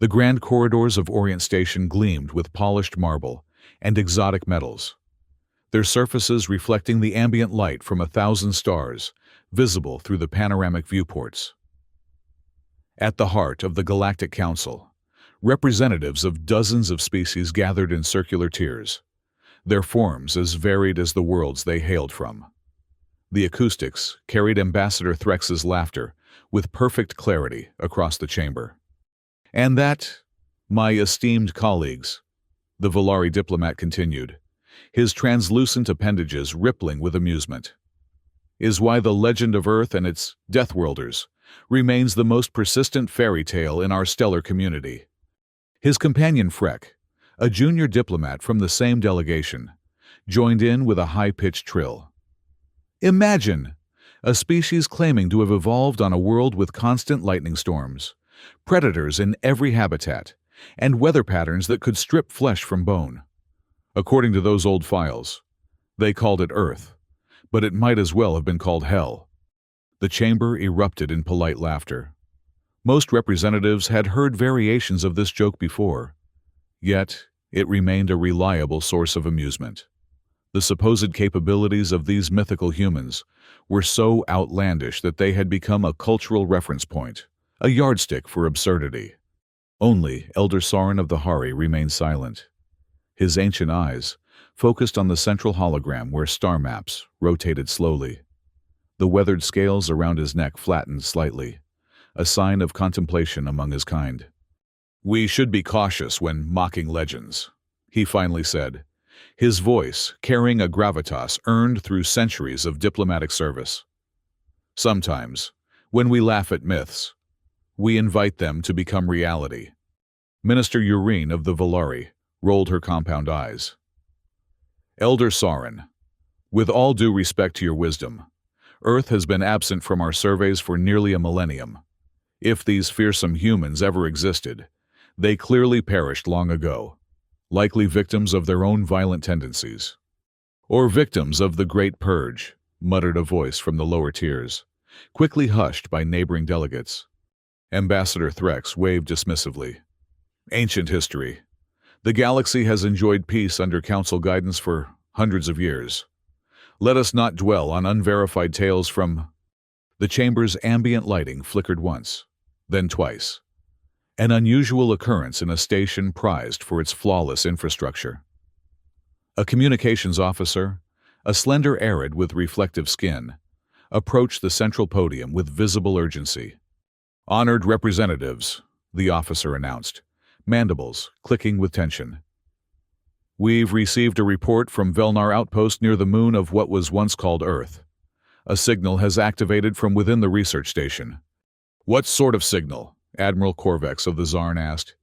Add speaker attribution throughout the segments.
Speaker 1: The grand corridors of Orient Station gleamed with polished marble and exotic metals, their surfaces reflecting the ambient light from 1,000 stars, visible through the panoramic viewports. At the heart of the Galactic Council, representatives of dozens of species gathered in circular tiers, their forms as varied as the worlds they hailed from. The acoustics carried Ambassador Threx's laughter with perfect clarity across the chamber. "And that, my esteemed colleagues," the Volari diplomat continued, his translucent appendages rippling with amusement, "is why the legend of Earth and its Deathworlders remains the most persistent fairy tale in our stellar community." His companion Freck, a junior diplomat from the same delegation, joined in with a high-pitched trill. "Imagine a species claiming to have evolved on a world with constant lightning storms, predators in every habitat, and weather patterns that could strip flesh from bone. According to those old files, they called it Earth, but it might as well have been called Hell." The chamber erupted in polite laughter. Most representatives had heard variations of this joke before, yet it remained a reliable source of amusement. The supposed capabilities of these mythical humans were so outlandish that they had become a cultural reference point, a yardstick for absurdity. Only Elder Sauron of the Hari remained silent. His ancient eyes focused on the central hologram where star maps rotated slowly. The weathered scales around his neck flattened slightly, a sign of contemplation among his kind. "We should be cautious when mocking legends," he finally said, his voice carrying a gravitas earned through centuries of diplomatic service. "Sometimes, when we laugh at myths, we invite them to become reality." Minister Urine of the Volari rolled her compound eyes. "Elder Sauron, with all due respect to your wisdom, Earth has been absent from our surveys for nearly a millennium. If these fearsome humans ever existed, they clearly perished long ago, likely victims of their own violent tendencies. Or victims of the Great Purge," muttered a voice from the lower tiers, quickly hushed by neighboring delegates. Ambassador Threx waved dismissively. "Ancient history. The galaxy has enjoyed peace under Council guidance for hundreds of years. Let us not dwell on unverified tales from—" The chamber's ambient lighting flickered once, then twice, an unusual occurrence in a station prized for its flawless infrastructure. A communications officer, a slender arid with reflective skin, approached the central podium with visible urgency. "Honored representatives," the officer announced, mandibles clicking with tension. "We've received a report from Velnar outpost near the moon of what was once called Earth. A signal has activated from within the research station." "What sort of signal?" Admiral Corvex of the Zarn asked,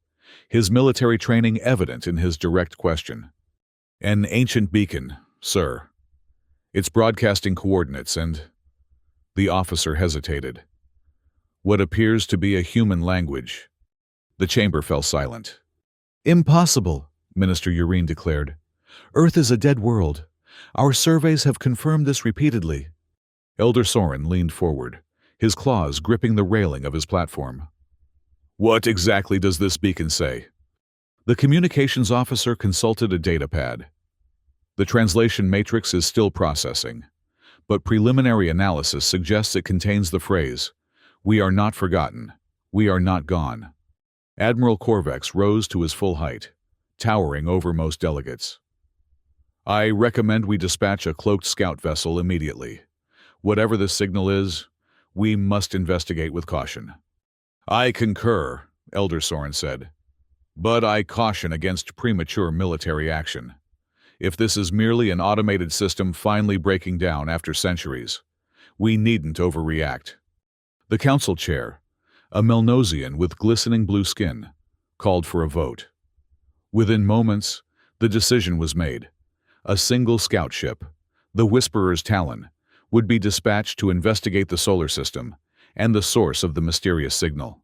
Speaker 1: his military training evident in his direct question. "An ancient beacon, sir. It's broadcasting coordinates and—" The officer hesitated. "What appears to be a human language." The chamber fell silent. "Impossible," Minister Urine declared. "Earth is a dead world. Our surveys have confirmed this repeatedly." Elder Sauron leaned forward, his claws gripping the railing of his platform. "What exactly does this beacon say?" The communications officer consulted a datapad. "The translation matrix is still processing, but preliminary analysis suggests it contains the phrase, 'We are not forgotten. We are not gone.'" Admiral Corvex rose to his full height, towering over most delegates. "I recommend we dispatch a cloaked scout vessel immediately. Whatever the signal is, we must investigate with caution." "I concur," Elder Sauron said, "but I caution against premature military action. If this is merely an automated system finally breaking down after centuries, we needn't overreact." The council chair, a Melnosian with glistening blue skin, called for a vote. Within moments, the decision was made. A single scout ship, the Whisperer's Talon, would be dispatched to investigate the solar system and the source of the mysterious signal.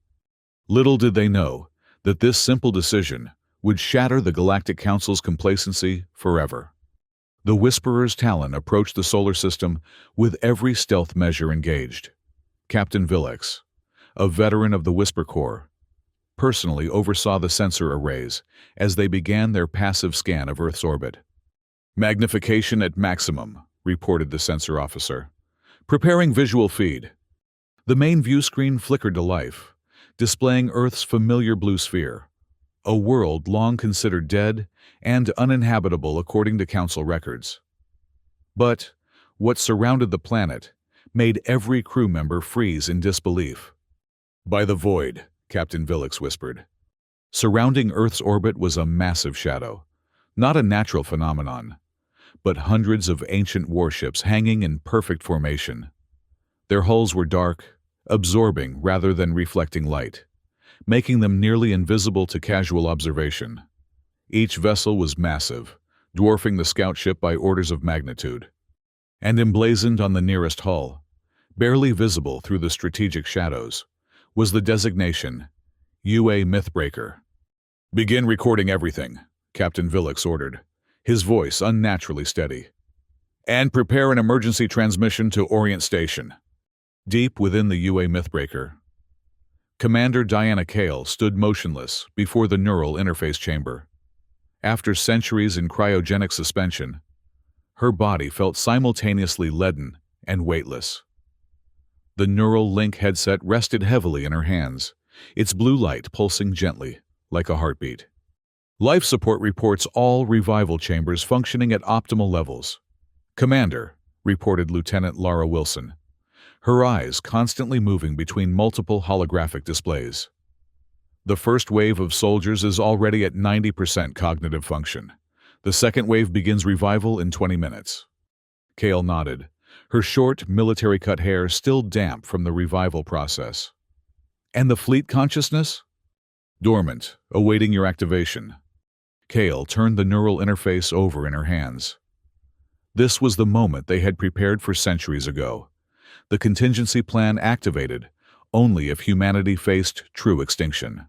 Speaker 1: Little did they know that this simple decision would shatter the Galactic Council's complacency forever. The Whisperer's Talon approached the solar system with every stealth measure engaged. Captain Villex, a veteran of the Whisper Corps, personally oversaw the sensor arrays as they began their passive scan of Earth's orbit. "Magnification at maximum," reported the sensor officer. "Preparing visual feed." The main view screen flickered to life, displaying Earth's familiar blue sphere, a world long considered dead and uninhabitable according to Council records. But what surrounded the planet made every crew member freeze in disbelief. "By the void," Captain Villix whispered. Surrounding Earth's orbit was a massive shadow, not a natural phenomenon, but hundreds of ancient warships hanging in perfect formation. Their hulls were dark, absorbing rather than reflecting light, making them nearly invisible to casual observation. Each vessel was massive, dwarfing the scout ship by orders of magnitude. And emblazoned on the nearest hull, barely visible through the strategic shadows, was the designation, UA Mythbreaker. "Begin recording everything," Captain Villix ordered, his voice unnaturally steady. "And prepare an emergency transmission to Orient Station." Deep within the UA Mythbreaker, Commander Diana Kale stood motionless before the neural interface chamber. After centuries in cryogenic suspension, her body felt simultaneously leaden and weightless. The neural link headset rested heavily in her hands, its blue light pulsing gently, like a heartbeat. "Life support reports all revival chambers functioning at optimal levels." "Commander," reported Lieutenant Lara Wilson, her eyes constantly moving between multiple holographic displays. "The first wave of soldiers is already at 90% cognitive function. The second wave begins revival in 20 minutes. Kale nodded, her short, military-cut hair still damp from the revival process. "And the fleet consciousness?" "Dormant, awaiting your activation." Kale turned the neural interface over in her hands. This was the moment they had prepared for centuries ago. The contingency plan activated only if humanity faced true extinction.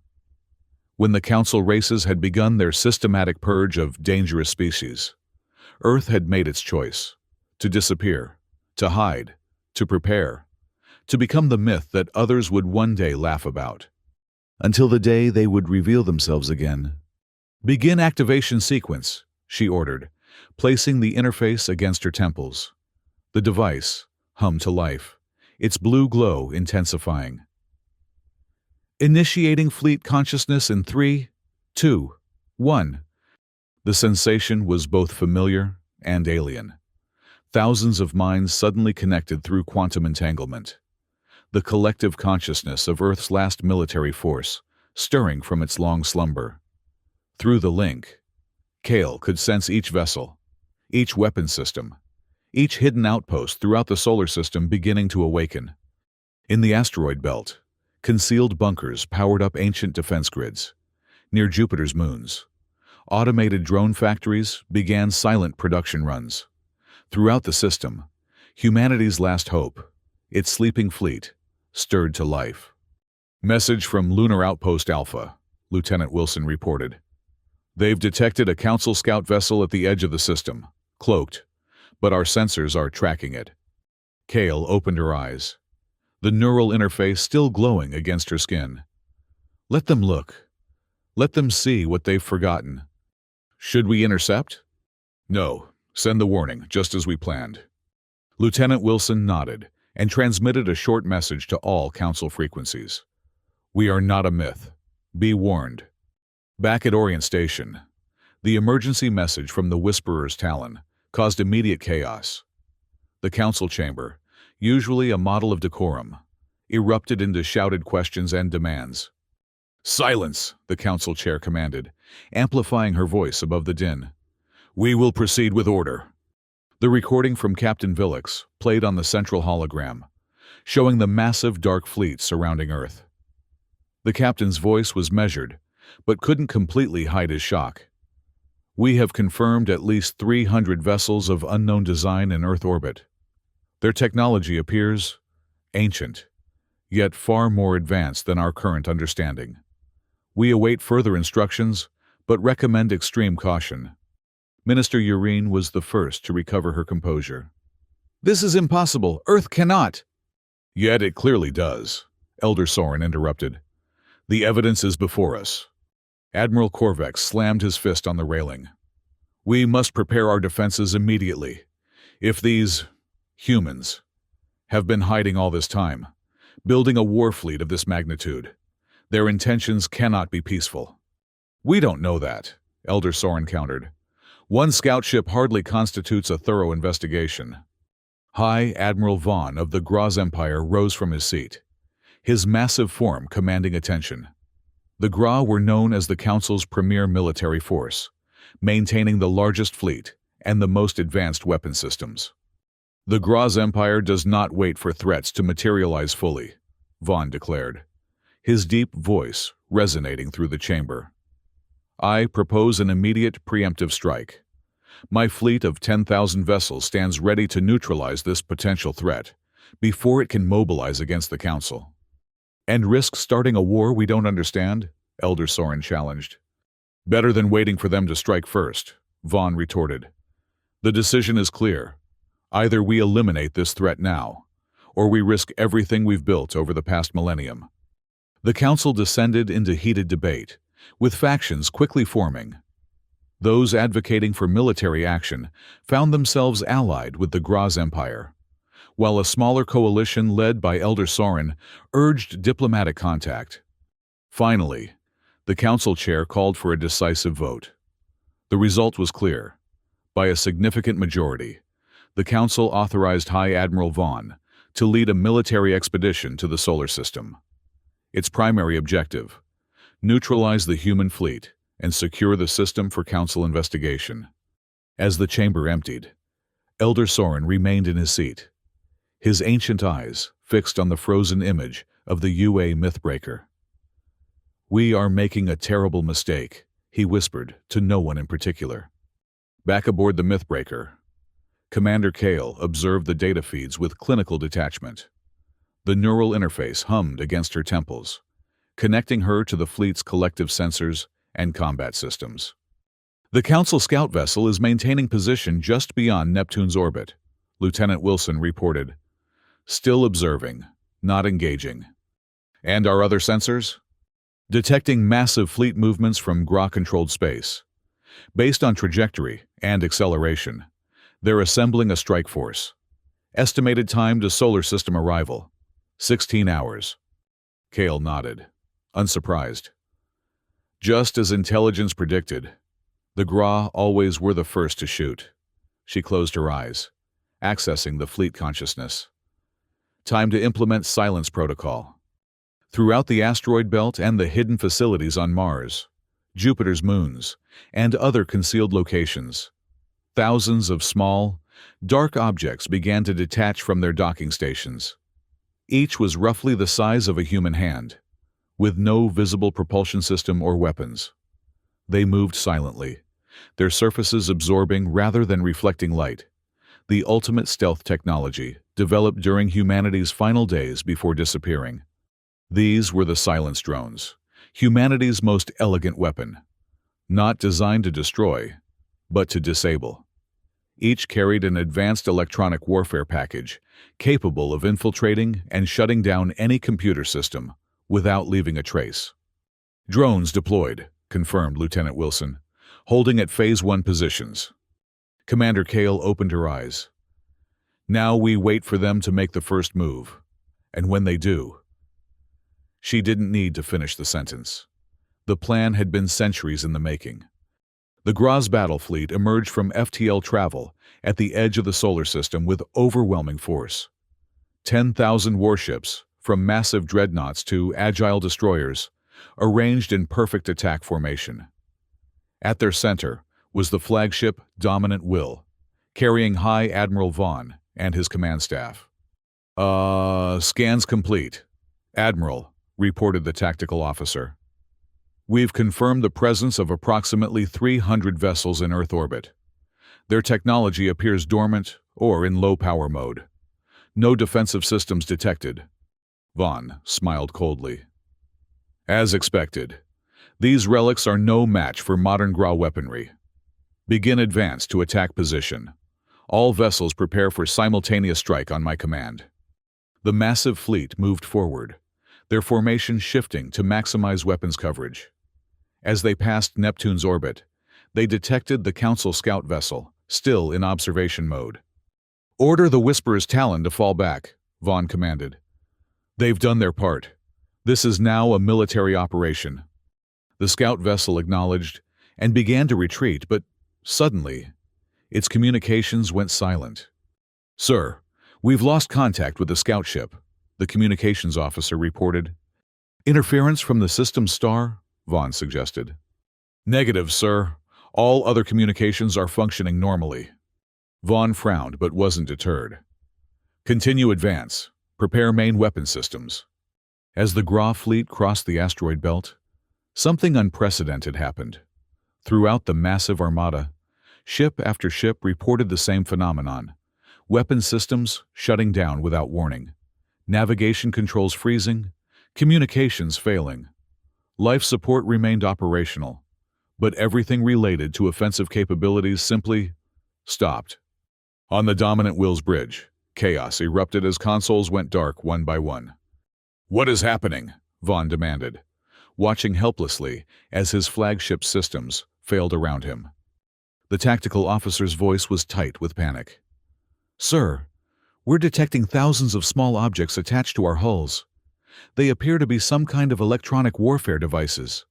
Speaker 1: When the Council races had begun their systematic purge of dangerous species, Earth had made its choice: to disappear, to hide, to prepare, to become the myth that others would one day laugh about. Until the day they would reveal themselves again. "Begin activation sequence," she ordered, placing the interface against her temples. The device hummed to life, its blue glow intensifying. "Initiating fleet consciousness in 3, 2, 1. The sensation was both familiar and alien. Thousands of minds suddenly connected through quantum entanglement. The collective consciousness of Earth's last military force, stirring from its long slumber. Through the link, Kale could sense each vessel, each weapon system, each hidden outpost throughout the solar system beginning to awaken. In the asteroid belt, concealed bunkers powered up ancient defense grids. Near Jupiter's moons, automated drone factories began silent production runs. Throughout the system, humanity's last hope, its sleeping fleet, stirred to life. "Message from Lunar Outpost Alpha," Lieutenant Wilson reported. "They've detected a Council scout vessel at the edge of the system, cloaked, but our sensors are tracking it." Kale opened her eyes, the neural interface still glowing against her skin. "Let them look. Let them see what they've forgotten." "Should we intercept?" "No. Send the warning, just as we planned." Lieutenant Wilson nodded and transmitted a short message to all Council frequencies. "We are not a myth. Be warned." Back at Orient Station, the emergency message from the Whisperer's Talon caused immediate chaos. The Council chamber, usually a model of decorum, erupted into shouted questions and demands. "Silence!" the Council chair commanded, amplifying her voice above the din. "We will proceed with order." The recording from Captain Villix played on the central hologram, showing the massive dark fleet surrounding Earth. The captain's voice was measured, but couldn't completely hide his shock. "We have confirmed at least 300 vessels of unknown design in Earth orbit. Their technology appears ancient, yet far more advanced than our current understanding. We await further instructions, but recommend extreme caution." Minister Urine was the first to recover her composure. "This is impossible. Earth cannot." "Yet it clearly does," Elder Soren interrupted. The evidence is before us. Admiral Korvex slammed his fist on the railing. We must prepare our defenses immediately. If these humans have been hiding all this time, building a war fleet of this magnitude, their intentions cannot be peaceful. We don't know that, Elder Soren countered. One scout ship hardly constitutes a thorough investigation. High Admiral Vaughn of the Graz Empire rose from his seat, his massive form commanding attention. The Gra were known as the Council's premier military force, maintaining the largest fleet and the most advanced weapon systems. The Graz Empire does not wait for threats to materialize fully, Vaughn declared, his deep voice resonating through the chamber. I propose an immediate preemptive strike. My fleet of 10,000 vessels stands ready to neutralize this potential threat before it can mobilize against the Council. And risk starting a war we don't understand? Elder Soren challenged. Better than waiting for them to strike first, Vaughn retorted. The decision is clear. Either we eliminate this threat now, or we risk everything we've built over the past millennium. The Council descended into heated debate, with factions quickly forming. Those advocating for military action found themselves allied with the Graz Empire, while a smaller coalition led by Elder Soren urged diplomatic contact. Finally, the Council chair called for a decisive vote. The result was clear. By a significant majority, the Council authorized High Admiral Vaughn to lead a military expedition to the solar system. Its primary objective: neutralize the human fleet and secure the system for Council investigation. As the chamber emptied, Elder Soren remained in his seat, his ancient eyes fixed on the frozen image of the UA Mythbreaker. We are making a terrible mistake, he whispered to no one in particular. Back aboard the Mythbreaker, Commander Kale observed the data feeds with clinical detachment. The neural interface hummed against her temples, connecting her to the fleet's collective sensors and combat systems. The Council scout vessel is maintaining position just beyond Neptune's orbit, Lieutenant Wilson reported. Still observing, not engaging. And our other sensors? Detecting massive fleet movements from Gra-controlled space. Based on trajectory and acceleration, they're assembling a strike force. Estimated time to solar system arrival: 16 hours. Kale nodded, unsurprised. Just as intelligence predicted, the Gra always were the first to shoot. She closed her eyes, accessing the fleet consciousness. Time to implement silence protocol. Throughout the asteroid belt and the hidden facilities on Mars, Jupiter's moons, and other concealed locations, thousands of small, dark objects began to detach from their docking stations. Each was roughly the size of a human hand, with no visible propulsion system or weapons. They moved silently, their surfaces absorbing rather than reflecting light, the ultimate stealth technology developed during humanity's final days before disappearing. These were the silence drones, humanity's most elegant weapon, not designed to destroy, but to disable. Each carried an advanced electronic warfare package capable of infiltrating and shutting down any computer system without leaving a trace. Drones deployed, confirmed Lieutenant Wilson, holding at Phase 1 positions. Commander Kale opened her eyes. Now we wait for them to make the first move, and when they do... She didn't need to finish the sentence. The plan had been centuries in the making. The Graz battle fleet emerged from FTL travel at the edge of the solar system with overwhelming force. 10,000 warships, from massive dreadnoughts to agile destroyers, arranged in perfect attack formation. At their center was the flagship Dominant Will, carrying High Admiral Vaughn and his command staff. Scans complete, Admiral, reported the tactical officer. We've confirmed the presence of approximately 300 vessels in Earth orbit. Their technology appears dormant or in low-power mode. No defensive systems detected. Vaughn smiled coldly. As expected, these relics are no match for modern Gra weaponry. Begin advance to attack position. All vessels prepare for simultaneous strike on my command. The massive fleet moved forward, their formation shifting to maximize weapons coverage. As they passed Neptune's orbit, they detected the Council scout vessel, still in observation mode. "Order the Whisperer's Talon to fall back," Vaughn commanded. "They've done their part. This is now a military operation." The scout vessel acknowledged and began to retreat, but suddenly, its communications went silent. "Sir, we've lost contact with the scout ship," the communications officer reported. "Interference from the system star?" Vaughn suggested. "Negative, sir. All other communications are functioning normally." Vaughn frowned but wasn't deterred. "Continue advance. Prepare main weapon systems." As the Gra fleet crossed the asteroid belt, something unprecedented happened. Throughout the massive armada, ship after ship reported the same phenomenon: weapon systems shutting down without warning, navigation controls freezing, communications failing. Life support remained operational, but everything related to offensive capabilities simply stopped. On the dominant Wills Bridge, chaos erupted as consoles went dark one by one. "What is happening?" Vaughn demanded, watching helplessly as his flagship systems failed around him. The tactical officer's voice was tight with panic. "Sir, we're detecting thousands of small objects attached to our hulls. They appear to be some kind of electronic warfare devices."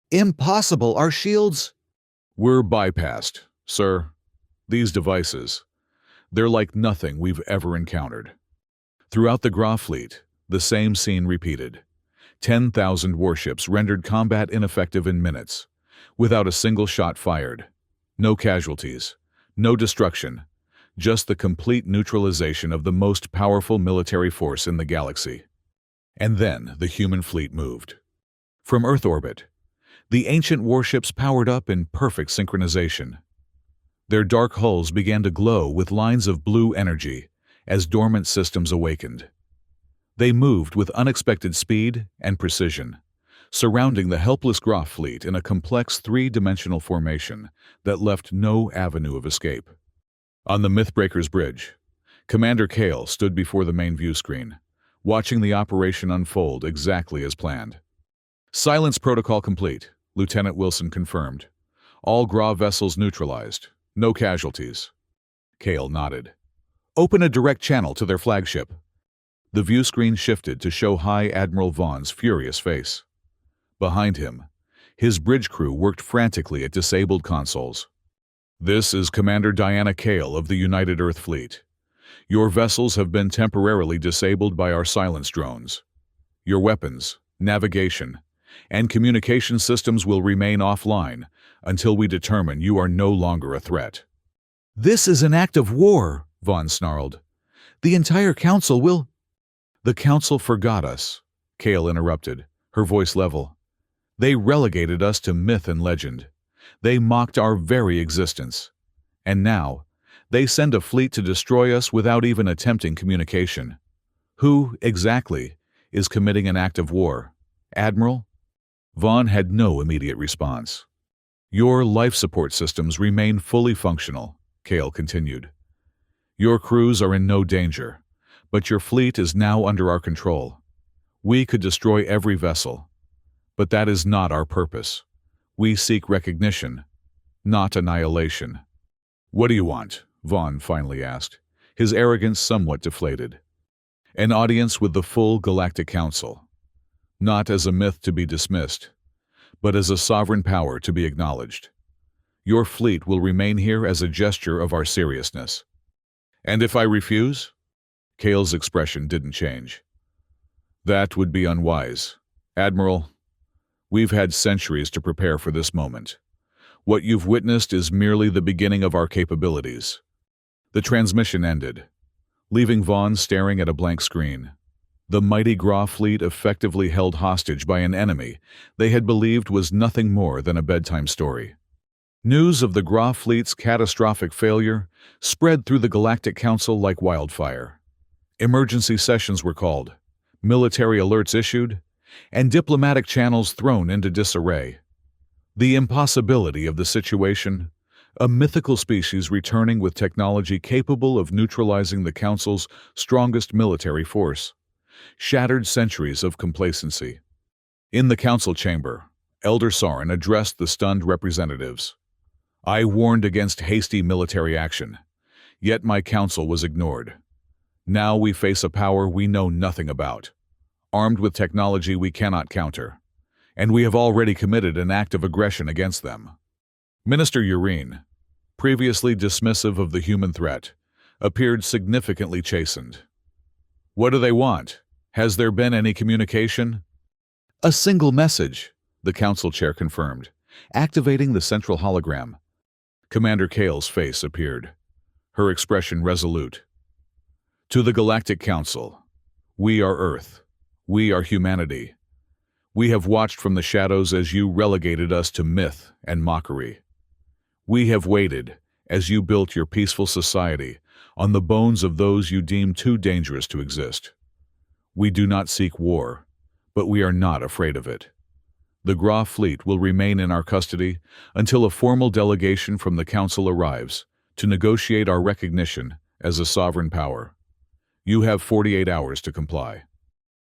Speaker 1: "Impossible! Our shields—" "We're bypassed, sir. These devices, they're like nothing we've ever encountered." Throughout the Gra fleet, the same scene repeated. 10,000 warships rendered combat ineffective in minutes, without a single shot fired. No casualties, no destruction, just the complete neutralization of the most powerful military force in the galaxy. And then the human fleet moved. From Earth orbit, the ancient warships powered up in perfect synchronization. Their dark hulls began to glow with lines of blue energy as dormant systems awakened. They moved with unexpected speed and precision, surrounding the helpless Gra fleet in a complex three-dimensional formation that left no avenue of escape. On the Mythbreaker's bridge, Commander Kale stood before the main view screen, watching the operation unfold exactly as planned. "Silence protocol complete," Lieutenant Wilson confirmed. "All Gra vessels neutralized. No casualties." Kale nodded. "Open a direct channel to their flagship." The view screen shifted to show High Admiral Vaughn's furious face. Behind him, his bridge crew worked frantically at disabled consoles. "This is Commander Diana Kale of the United Earth Fleet. Your vessels have been temporarily disabled by our silence drones. Your weapons, navigation, and communication systems will remain offline until we determine you are no longer a threat." "This is an act of war," Vaughn snarled. "The entire Council will—" "The Council forgot us," Kale interrupted, her voice level. "They relegated us to myth and legend. They mocked our very existence. And now, they send a fleet to destroy us without even attempting communication. Who, exactly, is committing an act of war? Admiral?" Vaughn had no immediate response. "Your life support systems remain fully functional," Kale continued. "Your crews are in no danger, but your fleet is now under our control. We could destroy every vessel, but that is not our purpose. We seek recognition, not annihilation." "What do you want?" Vaughn finally asked, his arrogance somewhat deflated. "An audience with the full Galactic Council. Not as a myth to be dismissed, but as a sovereign power to be acknowledged. Your fleet will remain here as a gesture of our seriousness." "And if I refuse?" Kale's expression didn't change. "That would be unwise. Admiral, we've had centuries to prepare for this moment. What you've witnessed is merely the beginning of our capabilities." The transmission ended, leaving Vaughn staring at a blank screen. The mighty Gra fleet effectively held hostage by an enemy they had believed was nothing more than a bedtime story. News of the Gra fleet's catastrophic failure spread through the Galactic Council like wildfire. Emergency sessions were called, military alerts issued, and diplomatic channels thrown into disarray. The impossibility of the situation, a mythical species returning with technology capable of neutralizing the Council's strongest military force, shattered centuries of complacency. In the council chamber, Elder Soren addressed the stunned representatives. I warned against hasty military action, yet my counsel was ignored. Now we face a power we know nothing about, armed with technology we cannot counter, and we have already committed an act of aggression against them. Minister Urine, previously dismissive of the human threat, appeared significantly chastened. What do they want? Has there been any communication? A single message, the council chair confirmed, activating the central hologram. Commander Kale's face appeared, her expression resolute. To the Galactic Council, we are Earth. We are humanity. We have watched from the shadows as you relegated us to myth and mockery. We have waited as you built your peaceful society on the bones of those you deemed too dangerous to exist. We do not seek war, but we are not afraid of it. The Graf fleet will remain in our custody until a formal delegation from the Council arrives to negotiate our recognition as a sovereign power. You have 48 hours to comply.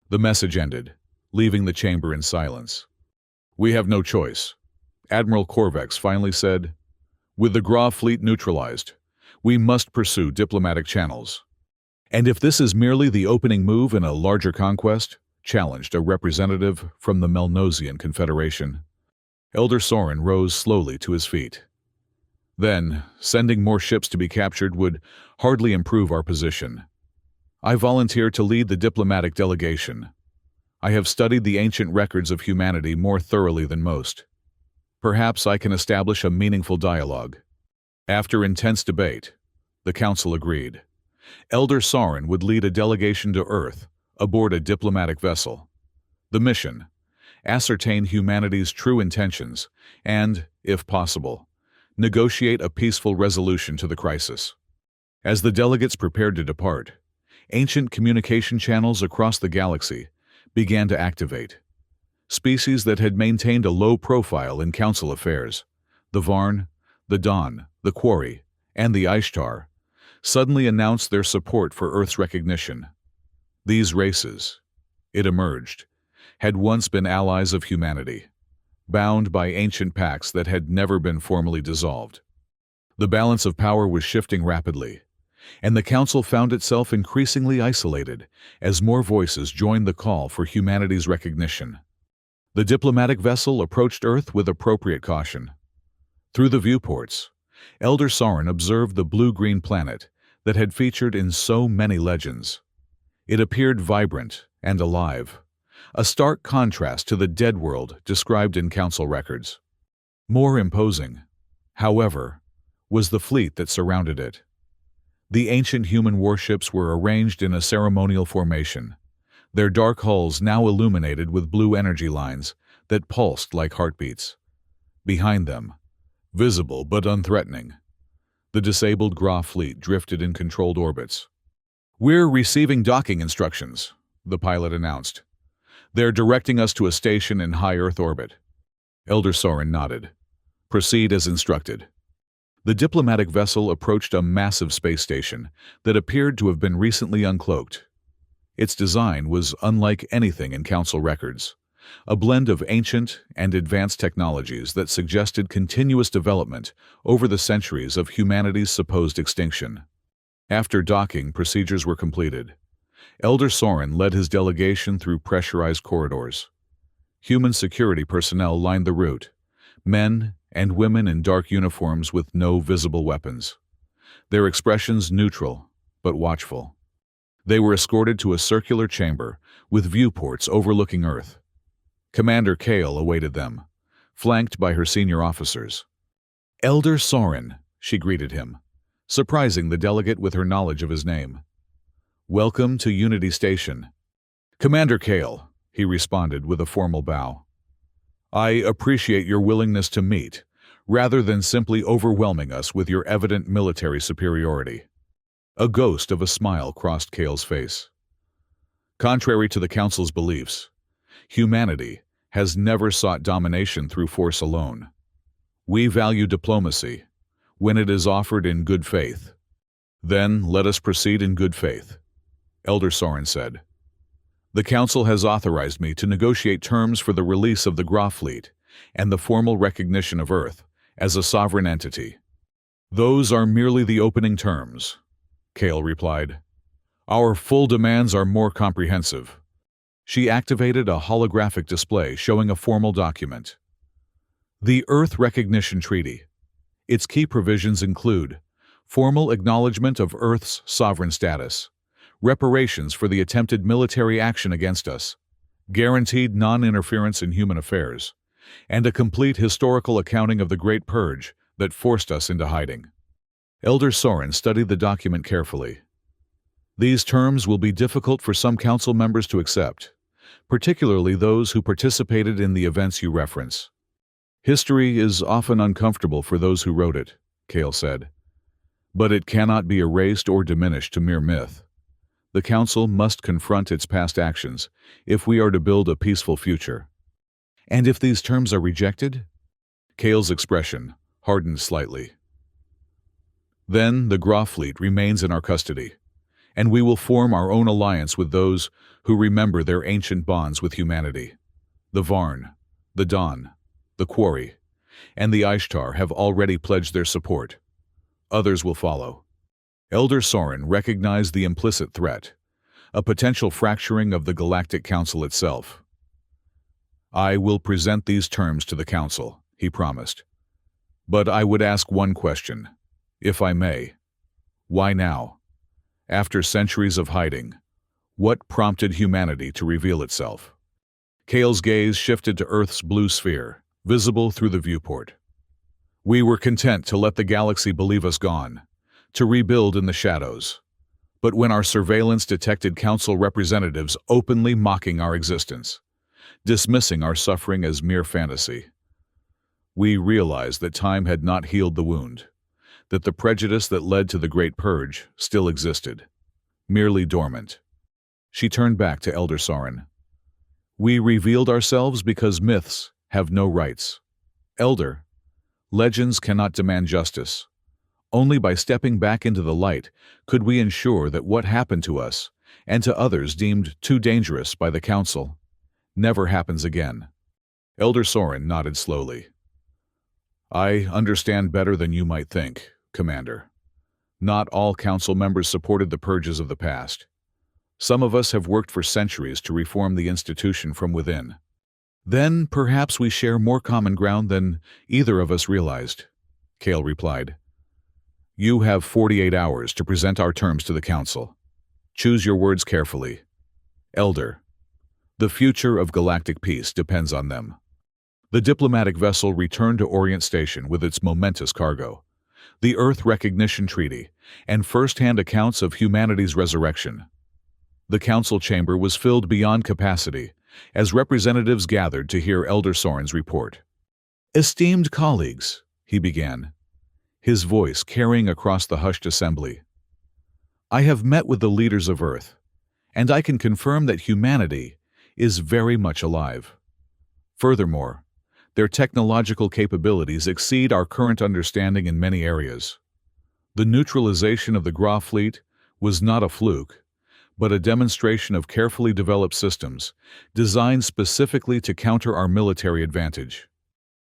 Speaker 1: The message ended, leaving the chamber in silence. We have no choice, Admiral Korvex finally said. With the Graf fleet neutralized, we must pursue diplomatic channels. And if this is merely the opening move in a larger conquest, challenged a representative from the Melnosian Confederation. Elder Soren rose slowly to his feet. Then, sending more ships to be captured would hardly improve our position. I volunteer to lead the diplomatic delegation. I have studied the ancient records of humanity more thoroughly than most. Perhaps I can establish a meaningful dialogue. After intense debate, the council agreed. Elder Soren would lead a delegation to Earth aboard a diplomatic vessel. The mission: ascertain humanity's true intentions and, if possible, negotiate a peaceful resolution to the crisis. As the delegates prepared to depart, ancient communication channels across the galaxy began to activate. Species that had maintained a low profile in council affairs, the Varn, the Dawn, the Quarry, and the Ishtar, suddenly announced their support for Earth's recognition. These races, it emerged, had once been allies of humanity, bound by ancient pacts that had never been formally dissolved. The balance of power was shifting rapidly, and the Council found itself increasingly isolated as more voices joined the call for humanity's recognition. The diplomatic vessel approached Earth with appropriate caution. Through the viewports, Elder Soren observed the blue-green planet that had featured in so many legends. It appeared vibrant and alive, a stark contrast to the dead world described in council records. More imposing, however, was the fleet that surrounded it. The ancient human warships were arranged in a ceremonial formation, their dark hulls now illuminated with blue energy lines that pulsed like heartbeats. Behind them, visible but unthreatening, the disabled Graf fleet drifted in controlled orbits. We're receiving docking instructions, the pilot announced. They're directing us to a station in high Earth orbit. Elder Soren nodded. Proceed as instructed. The diplomatic vessel approached a massive space station that appeared to have been recently uncloaked. Its design was unlike anything in council records, a blend of ancient and advanced technologies that suggested continuous development over the centuries of humanity's supposed extinction. After docking procedures were completed, Elder Soren led his delegation through pressurized corridors. Human security personnel lined the route, men and women in dark uniforms with no visible weapons, their expressions neutral but watchful. They were escorted to a circular chamber with viewports overlooking Earth. Commander Kale awaited them, flanked by her senior officers. Elder Soren, she greeted him, surprising the delegate with her knowledge of his name. Welcome to Unity Station. Commander Kale, he responded with a formal bow. I appreciate your willingness to meet, rather than simply overwhelming us with your evident military superiority. A ghost of a smile crossed Kale's face. Contrary to the Council's beliefs, humanity has never sought domination through force alone. We value diplomacy when it is offered in good faith. Then let us proceed in good faith, Elder Soren said. The Council has authorized me to negotiate terms for the release of the Graf fleet and the formal recognition of Earth as a sovereign entity. Those are merely the opening terms, Kale replied. Our full demands are more comprehensive. She activated a holographic display showing a formal document. The Earth Recognition Treaty. Its key provisions include formal acknowledgement of Earth's sovereign status, reparations for the attempted military action against us, guaranteed non-interference in human affairs, and a complete historical accounting of the Great Purge that forced us into hiding. Elder Soren studied the document carefully. These terms will be difficult for some council members to accept, particularly those who participated in the events you reference. History is often uncomfortable for those who wrote it, Kale said. But it cannot be erased or diminished to mere myth. The Council must confront its past actions if we are to build a peaceful future. And if these terms are rejected? Kale's expression hardened slightly. Then the Graf fleet remains in our custody, and we will form our own alliance with those who remember their ancient bonds with humanity. The Varn, the Don, the Quarry, and the Ishtar have already pledged their support. Others will follow. Elder Soren recognized the implicit threat, a potential fracturing of the Galactic Council itself. I will present these terms to the Council, he promised. But I would ask one question, if I may. Why now? After centuries of hiding, what prompted humanity to reveal itself? Kale's gaze shifted to Earth's blue sphere, visible through the viewport. We were content to let the galaxy believe us gone, to rebuild in the shadows. But when our surveillance detected Council representatives openly mocking our existence, dismissing our suffering as mere fantasy, we realized that time had not healed the wound, that the prejudice that led to the Great Purge still existed, merely dormant. She turned back to Elder Soren. We revealed ourselves because myths have no rights. Elder, legends cannot demand justice. Only by stepping back into the light could we ensure that what happened to us, and to others deemed too dangerous by the Council, never happens again. Elder Soren nodded slowly. I understand better than you might think, Commander. Not all Council members supported the purges of the past. Some of us have worked for centuries to reform the institution from within. Then perhaps we share more common ground than either of us realized, Kale replied. You have 48 hours to present our terms to the Council. Choose your words carefully. Elder, the future of galactic peace depends on them. The diplomatic vessel returned to Orient Station with its momentous cargo, the Earth Recognition Treaty, and first-hand accounts of humanity's resurrection. The Council chamber was filled beyond capacity as representatives gathered to hear Elder Soren's report. Esteemed colleagues, he began, his voice carrying across the hushed assembly. I have met with the leaders of Earth, and I can confirm that humanity is very much alive. Furthermore, their technological capabilities exceed our current understanding in many areas. The neutralization of the Graf fleet was not a fluke, but a demonstration of carefully developed systems designed specifically to counter our military advantage.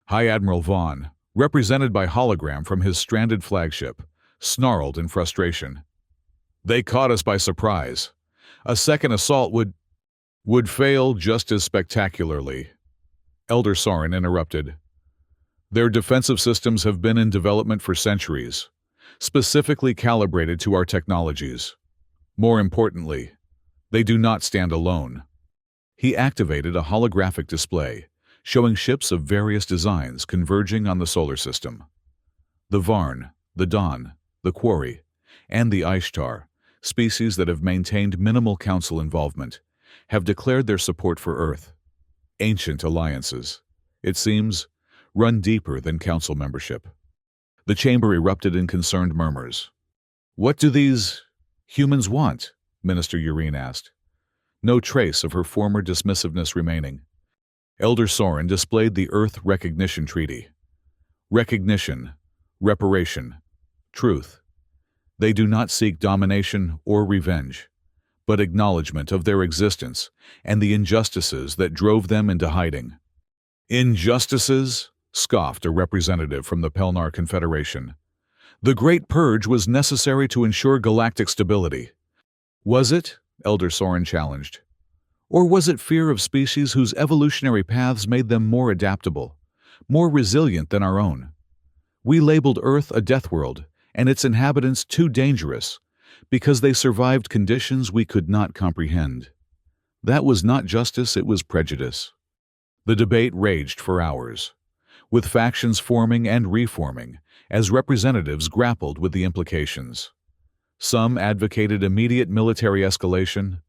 Speaker 1: High Admiral Vaughn, represented by hologram from his stranded flagship, snarled in frustration. They caught us by surprise. A second assault would fail just as spectacularly. Elder Soren interrupted. Their defensive systems have been in development for centuries, specifically calibrated to our technologies. More importantly, they do not stand alone. He activated a holographic display, showing ships of various designs converging on the solar system. The Varn, the Don, the Quarry, and the Ishtar, species that have maintained minimal Council involvement, have declared their support for Earth. Ancient alliances, it seems, run deeper than Council membership. The chamber erupted in concerned murmurs. What do these humans want? Minister Urine asked, no trace of her former dismissiveness remaining. Elder Soren displayed the Earth Recognition Treaty. Recognition, reparation, truth. They do not seek domination or revenge, but acknowledgement of their existence and the injustices that drove them into hiding. Injustices? Scoffed a representative from the Pelnar Confederation. The Great Purge was necessary to ensure galactic stability. Was it? Elder Soren challenged. Or was it fear of species whose evolutionary paths made them more adaptable, more resilient than our own? We labeled Earth a death world, and its inhabitants too dangerous, because they survived conditions we could not comprehend. That was not justice, it was prejudice. The debate raged for hours, with factions forming and reforming as representatives grappled with the implications. Some advocated immediate military escalation,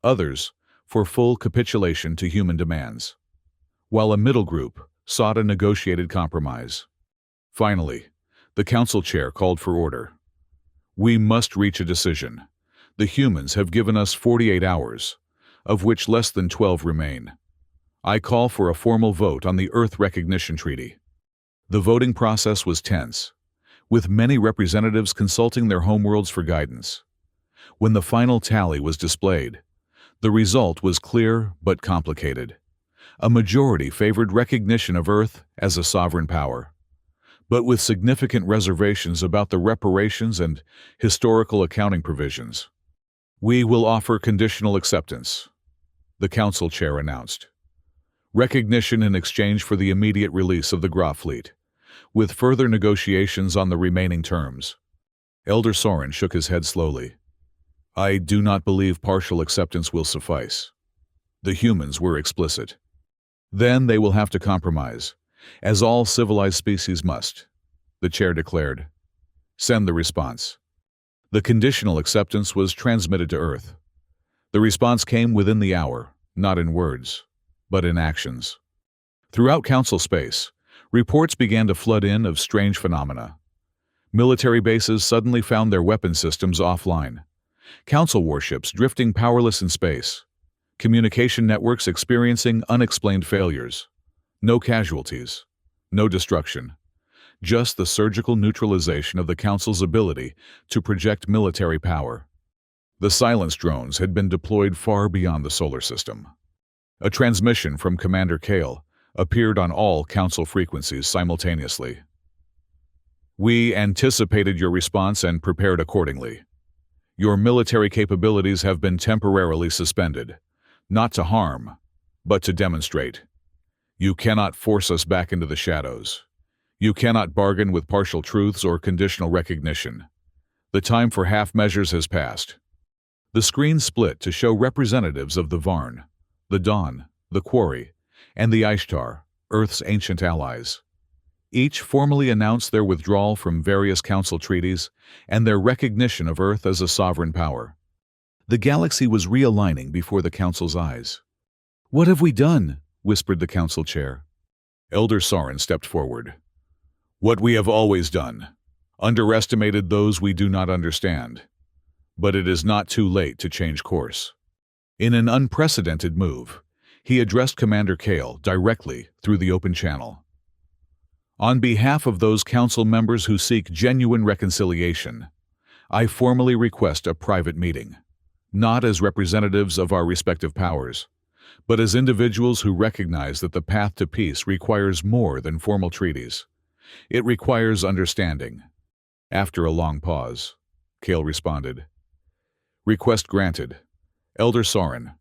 Speaker 1: others for full capitulation to human demands, while a middle group sought a negotiated compromise. Finally, the council chair called for order. We must reach a decision. The humans have given us 48 hours, of which less than 12 remain. I call for a formal vote on the Earth Recognition Treaty. The voting process was tense, with many representatives consulting their homeworlds for guidance. When the final tally was displayed, the result was clear but complicated. A majority favored recognition of Earth as a sovereign power, but with significant reservations about the reparations and historical accounting provisions. We will offer conditional acceptance, the council chair announced. Recognition in exchange for the immediate release of the Graf fleet, with further negotiations on the remaining terms. Elder Soren shook his head slowly. I do not believe partial acceptance will suffice. The humans were explicit. Then they will have to compromise, as all civilized species must, the chair declared. Send the response. The conditional acceptance was transmitted to Earth. The response came within the hour, not in words, but in actions. Throughout council space, reports began to flood in of strange phenomena. Military bases suddenly found their weapon systems offline. Council warships drifting powerless in space. Communication networks experiencing unexplained failures. No casualties. No destruction. Just the surgical neutralization of the Council's ability to project military power. The silence drones had been deployed far beyond the solar system. A transmission from Commander Kale appeared on all Council frequencies simultaneously. We anticipated your response and prepared accordingly. Your military capabilities have been temporarily suspended, not to harm, but to demonstrate. You cannot force us back into the shadows. You cannot bargain with partial truths or conditional recognition. The time for half measures has passed. The screen split to show representatives of the Varn, the Dawn, the Quarry, and the Ishtar, Earth's ancient allies. Each formally announced their withdrawal from various council treaties and their recognition of Earth as a sovereign power. The galaxy was realigning before the council's eyes. What have we done? Whispered the council chair. Elder Soren stepped forward. What we have always done. Underestimated those we do not understand. But it is not too late to change course. In an unprecedented move, he addressed Commander Kale directly through the open channel. On behalf of those council members who seek genuine reconciliation, I formally request a private meeting, not as representatives of our respective powers, but as individuals who recognize that the path to peace requires more than formal treaties. It requires understanding. After a long pause, Kale responded. Request granted. Elder Soren,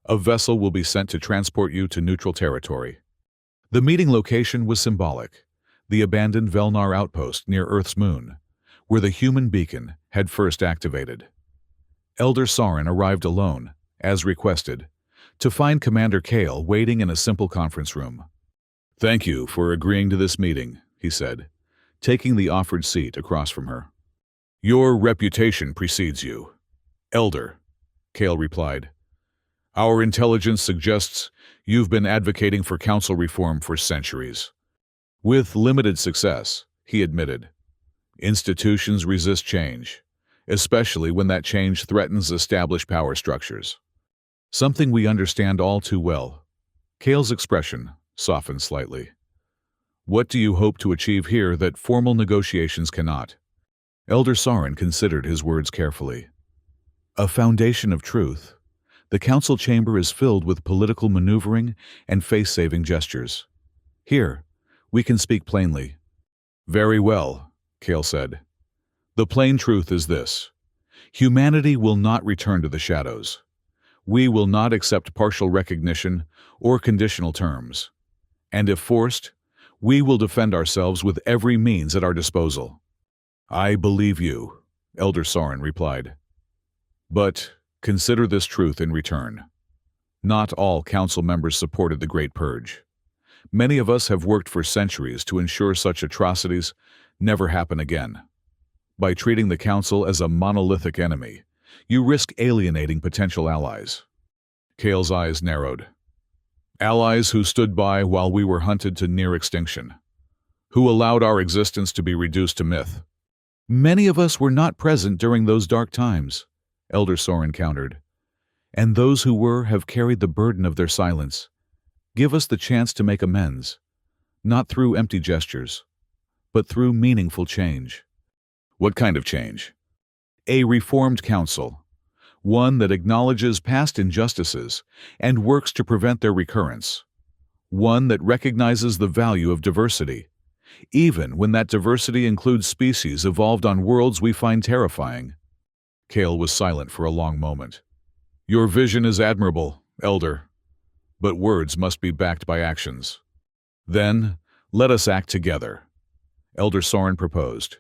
Speaker 1: a vessel will be sent to transport you to neutral territory. The meeting location was symbolic. The abandoned Velnar outpost near Earth's moon, where the human beacon had first activated. Elder Soren arrived alone, as requested, to find Commander Kale waiting in a simple conference room. Thank you for agreeing to this meeting, he said, taking the offered seat across from her. Your reputation precedes you. Elder, Kale replied. Our intelligence suggests you've been advocating for council reform for centuries. With limited success, he admitted. Institutions resist change, especially when that change threatens established power structures. Something we understand all too well. Kale's expression softened slightly. What do you hope to achieve here that formal negotiations cannot? Elder Soren considered his words carefully. A foundation of truth. The council chamber is filled with political maneuvering and face-saving gestures. Here, we can speak plainly. Very well, Kale said. The plain truth is this. Humanity will not return to the shadows. We will not accept partial recognition or conditional terms. And if forced, we will defend ourselves with every means at our disposal. I believe you, Elder Soren replied. But consider this truth in return. Not all council members supported the Great Purge. Many of us have worked for centuries to ensure such atrocities never happen again. By treating the council as a monolithic enemy, you risk alienating potential allies. Kale's eyes narrowed. Allies who stood by while we were hunted to near extinction, who allowed our existence to be reduced to myth. Many of us were not present during those dark times, Elder Soren countered. And those who were have carried the burden of their silence. Give us the chance to make amends, not through empty gestures, but through meaningful change. What kind of change? A reformed council, one that acknowledges past injustices and works to prevent their recurrence, one that recognizes the value of diversity, even when that diversity includes species evolved on worlds we find terrifying. Kale was silent for a long moment. Your vision is admirable, Elder, but words must be backed by actions. Then, let us act together, Elder Soren proposed.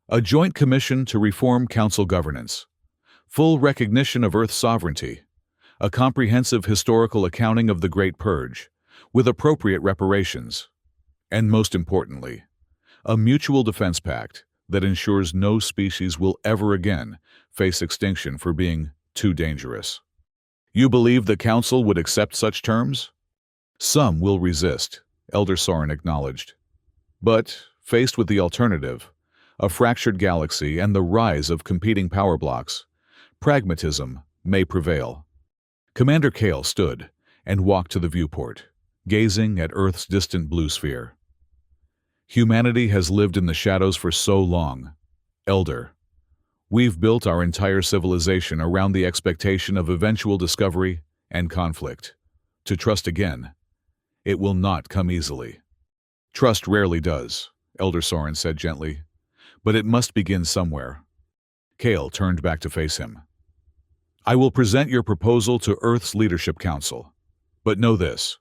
Speaker 1: A joint commission to reform council governance, full recognition of Earth's sovereignty, a comprehensive historical accounting of the Great Purge, with appropriate reparations, and most importantly, a mutual defense pact that ensures no species will ever again face extinction for being too dangerous. You believe the Council would accept such terms? Some will resist, Elder Soren acknowledged. But, faced with the alternative, a fractured galaxy and the rise of competing power blocks, pragmatism may prevail. Commander Kale stood and walked to the viewport, gazing at Earth's distant blue sphere. Humanity has lived in the shadows for so long, Elder. We've built our entire civilization around the expectation of eventual discovery and conflict. To trust again, it will not come easily. Trust rarely does, Elder Soren said gently, but it must begin somewhere. Kale turned back to face him. I will present your proposal to Earth's Leadership Council. But know this,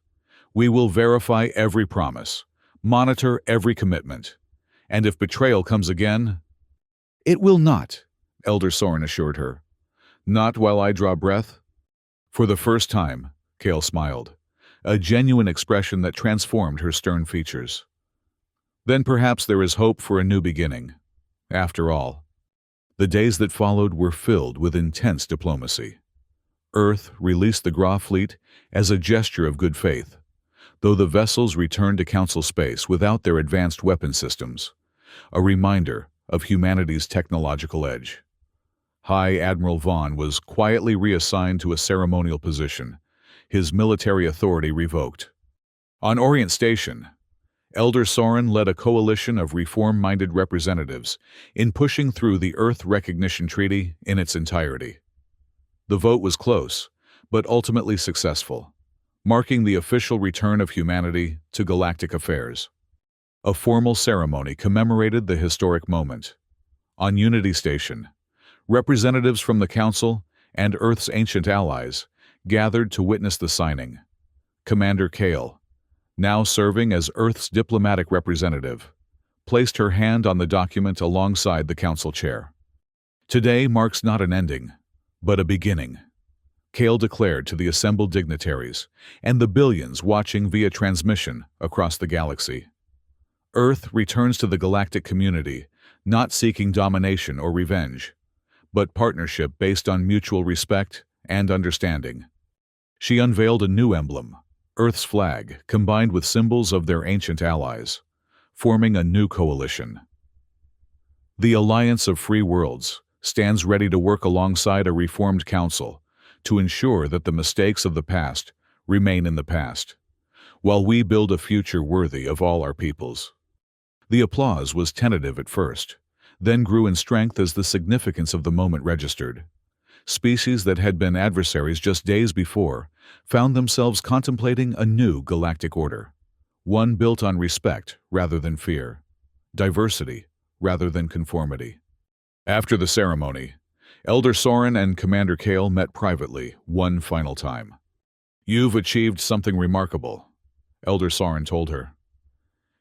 Speaker 1: we will verify every promise, monitor every commitment, and if betrayal comes again, it will not, Elder Soren assured her. Not while I draw breath. For the first time, Kale smiled, a genuine expression that transformed her stern features. Then perhaps there is hope for a new beginning. After all, the days that followed were filled with intense diplomacy. Earth released the Gra fleet as a gesture of good faith, though the vessels returned to Council space without their advanced weapon systems, a reminder of humanity's technological edge. High Admiral Vaughn was quietly reassigned to a ceremonial position, his military authority revoked. On Orient Station, Elder Soren led a coalition of reform-minded representatives in pushing through the Earth Recognition Treaty in its entirety. The vote was close, but ultimately successful, marking the official return of humanity to galactic affairs. A formal ceremony commemorated the historic moment. On Unity Station, representatives from the Council and Earth's ancient allies gathered to witness the signing. Commander Kale, now serving as Earth's diplomatic representative, placed her hand on the document alongside the Council chair. Today marks not an ending, but a beginning, Kale declared to the assembled dignitaries and the billions watching via transmission across the galaxy. Earth returns to the galactic community, not seeking domination or revenge, but partnership based on mutual respect and understanding. She unveiled a new emblem, Earth's flag, combined with symbols of their ancient allies, forming a new coalition. The Alliance of Free Worlds stands ready to work alongside a reformed council to ensure that the mistakes of the past remain in the past, while we build a future worthy of all our peoples. The applause was tentative at first, then grew in strength as the significance of the moment registered. Species that had been adversaries just days before found themselves contemplating a new galactic order, one built on respect rather than fear, diversity rather than conformity. After the ceremony, Elder Soren and Commander Kale met privately one final time. "You've achieved something remarkable," Elder Soren told her.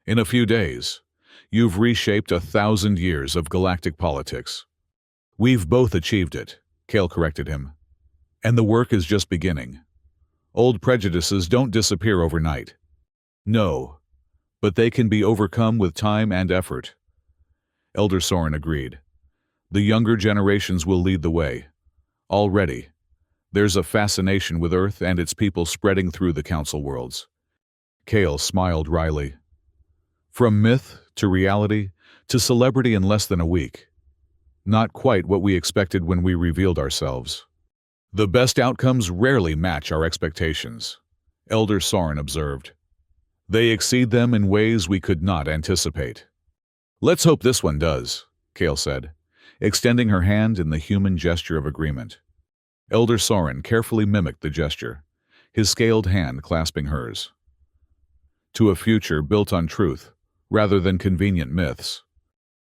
Speaker 1: "In a few days, you've reshaped 1,000 years of galactic politics." "We've both achieved it," Kale corrected him. "And the work is just beginning. Old prejudices don't disappear overnight." "No, but they can be overcome with time and effort." Elder Soren agreed. "The younger generations will lead the way. Already, there's a fascination with Earth and its people spreading through the Council worlds." Kale smiled wryly. "From myth to reality to celebrity in less than a week. Not quite what we expected when we revealed ourselves." "The best outcomes rarely match our expectations," Elder Soren observed. "They exceed them in ways we could not anticipate." "Let's hope this one does," Kale said, extending her hand in the human gesture of agreement. Elder Soren carefully mimicked the gesture, his scaled hand clasping hers. "To a future built on truth, rather than convenient myths.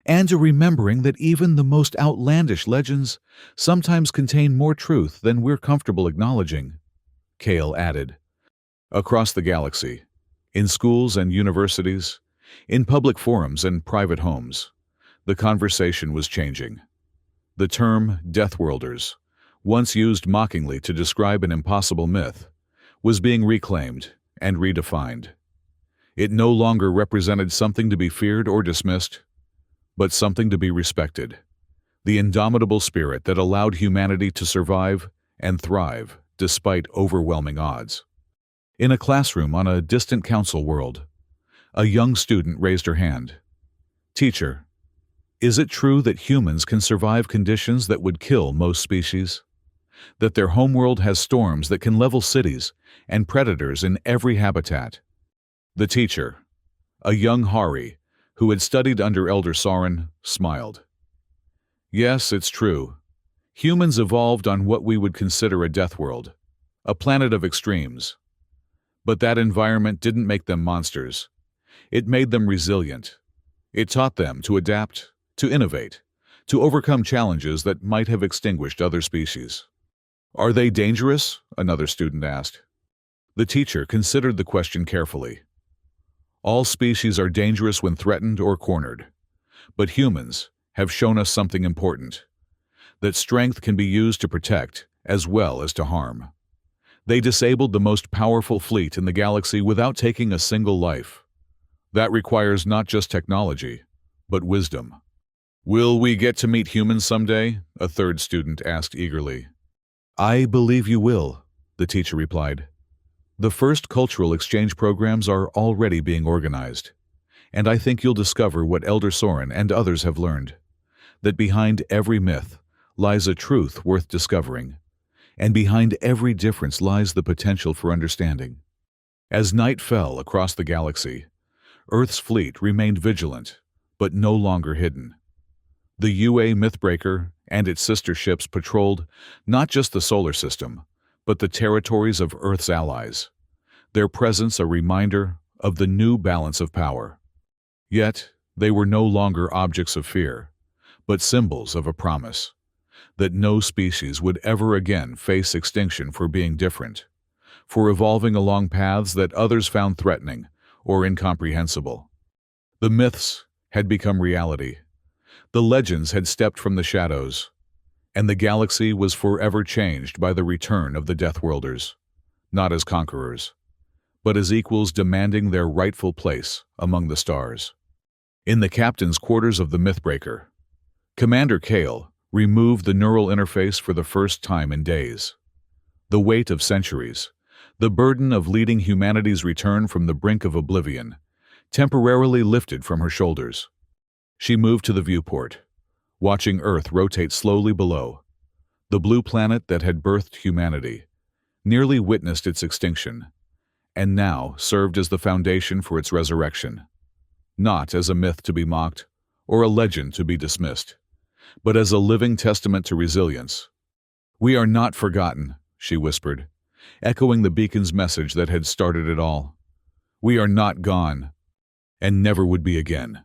Speaker 1: And to remembering that even the most outlandish legends sometimes contain more truth than we're comfortable acknowledging," Kale added. Across the galaxy, in schools and universities, in public forums and private homes, the conversation was changing. The term Deathworlders, once used mockingly to describe an impossible myth, was being reclaimed and redefined. It no longer represented something to be feared or dismissed, but something to be respected. The indomitable spirit that allowed humanity to survive and thrive despite overwhelming odds. In a classroom on a distant council world, a young student raised her hand. "Teacher, is it true that humans can survive conditions that would kill most species? That their homeworld has storms that can level cities and predators in every habitat?" The teacher, a young Hari, who had studied under Elder Soren, smiled. "Yes, it's true. Humans evolved on what we would consider a death world, a planet of extremes. But that environment didn't make them monsters. It made them resilient. It taught them to adapt, to innovate, to overcome challenges that might have extinguished other species." "Are they dangerous?" another student asked. The teacher considered the question carefully. "All species are dangerous when threatened or cornered. But humans have shown us something important, that strength can be used to protect as well as to harm. They disabled the most powerful fleet in the galaxy without taking a single life. That requires not just technology, but wisdom." "Will we get to meet humans someday?" a third student asked eagerly. "I believe you will," the teacher replied. "The first cultural exchange programs are already being organized, and I think you'll discover what Elder Soren and others have learned, that behind every myth lies a truth worth discovering, and behind every difference lies the potential for understanding." As night fell across the galaxy, Earth's fleet remained vigilant, but no longer hidden. The UA Mythbreaker and its sister ships patrolled not just the solar system, but the territories of Earth's allies, their presence a reminder of the new balance of power. Yet, they were no longer objects of fear, but symbols of a promise, that no species would ever again face extinction for being different, for evolving along paths that others found threatening or incomprehensible. The myths had become reality. The legends had stepped from the shadows, and the galaxy was forever changed by the return of the Deathworlders, not as conquerors, but as equals demanding their rightful place among the stars. In the captain's quarters of the Mythbreaker, Commander Kale removed the neural interface for the first time in days. The weight of centuries, the burden of leading humanity's return from the brink of oblivion, temporarily lifted from her shoulders. She moved to the viewport, watching Earth rotate slowly below. The blue planet that had birthed humanity nearly witnessed its extinction, and now served as the foundation for its resurrection, not as a myth to be mocked or a legend to be dismissed, but as a living testament to resilience. "We are not forgotten," she whispered, echoing the beacon's message that had started it all. "We are not gone, and never would be again."